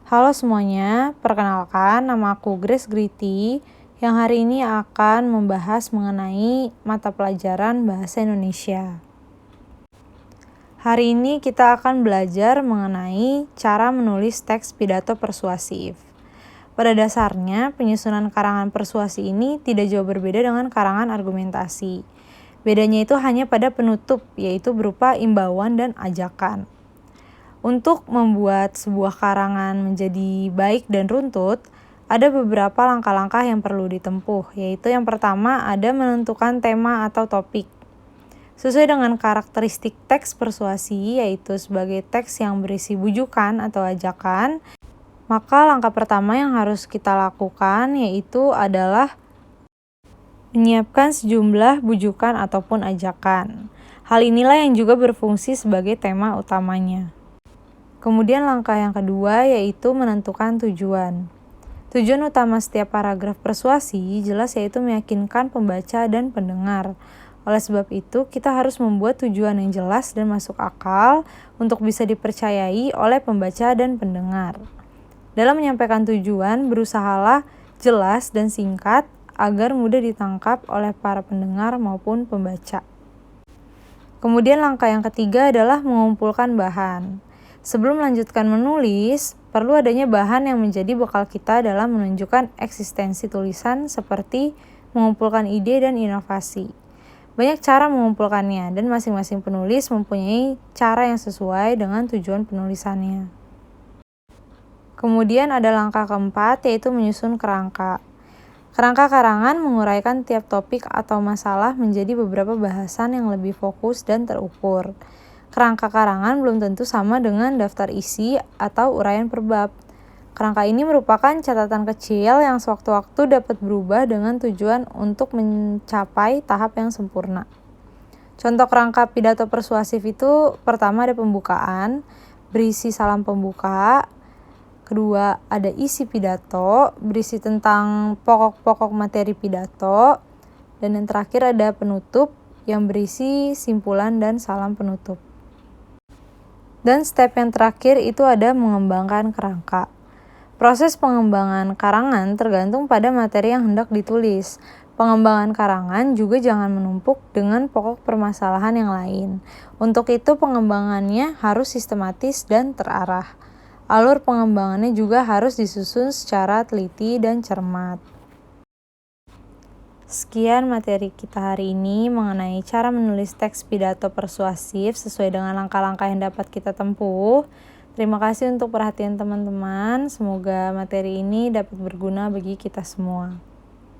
Halo semuanya, perkenalkan nama aku Grace Griti yang hari ini akan membahas mengenai mata pelajaran Bahasa Indonesia. Hari ini kita akan belajar mengenai cara menulis teks pidato persuasif. Pada dasarnya, penyusunan karangan persuasi ini tidak jauh berbeda dengan karangan argumentasi. Bedanya itu hanya pada penutup, yaitu berupa imbauan dan ajakan. Untuk membuat sebuah karangan menjadi baik dan runtut, ada beberapa langkah-langkah yang perlu ditempuh, yaitu yang pertama ada menentukan tema atau topik. Sesuai dengan karakteristik teks persuasi, yaitu sebagai teks yang berisi bujukan atau ajakan, maka langkah pertama yang harus kita lakukan yaitu adalah menyiapkan sejumlah bujukan ataupun ajakan. Hal inilah yang juga berfungsi sebagai tema utamanya. Kemudian langkah yang kedua yaitu menentukan tujuan. Tujuan utama setiap paragraf persuasi jelas yaitu meyakinkan pembaca dan pendengar. Oleh sebab itu, kita harus membuat tujuan yang jelas dan masuk akal untuk bisa dipercayai oleh pembaca dan pendengar. Dalam menyampaikan tujuan, berusahalah jelas dan singkat agar mudah ditangkap oleh para pendengar maupun pembaca. Kemudian langkah yang ketiga adalah mengumpulkan bahan. Sebelum melanjutkan menulis, perlu adanya bahan yang menjadi bekal kita dalam menunjukkan eksistensi tulisan seperti mengumpulkan ide dan inovasi. Banyak cara mengumpulkannya dan masing-masing penulis mempunyai cara yang sesuai dengan tujuan penulisannya. Kemudian ada langkah keempat yaitu menyusun kerangka. Kerangka karangan menguraikan tiap topik atau masalah menjadi beberapa bahasan yang lebih fokus dan terukur. Kerangka karangan belum tentu sama dengan daftar isi atau uraian per bab. Kerangka ini merupakan catatan kecil yang sewaktu-waktu dapat berubah dengan tujuan untuk mencapai tahap yang sempurna. Contoh kerangka pidato persuasif itu pertama ada pembukaan, berisi salam pembuka. Kedua ada isi pidato, berisi tentang pokok-pokok materi pidato. Dan yang terakhir ada penutup yang berisi simpulan dan salam penutup. Dan step yang terakhir itu ada mengembangkan kerangka. Proses pengembangan karangan tergantung pada materi yang hendak ditulis. Pengembangan karangan juga jangan menumpuk dengan pokok permasalahan yang lain. Untuk itu pengembangannya harus sistematis dan terarah. Alur pengembangannya juga harus disusun secara teliti dan cermat. Sekian materi kita hari ini mengenai cara menulis teks pidato persuasif sesuai dengan langkah-langkah yang dapat kita tempuh. Terima kasih untuk perhatian teman-teman. Semoga materi ini dapat berguna bagi kita semua.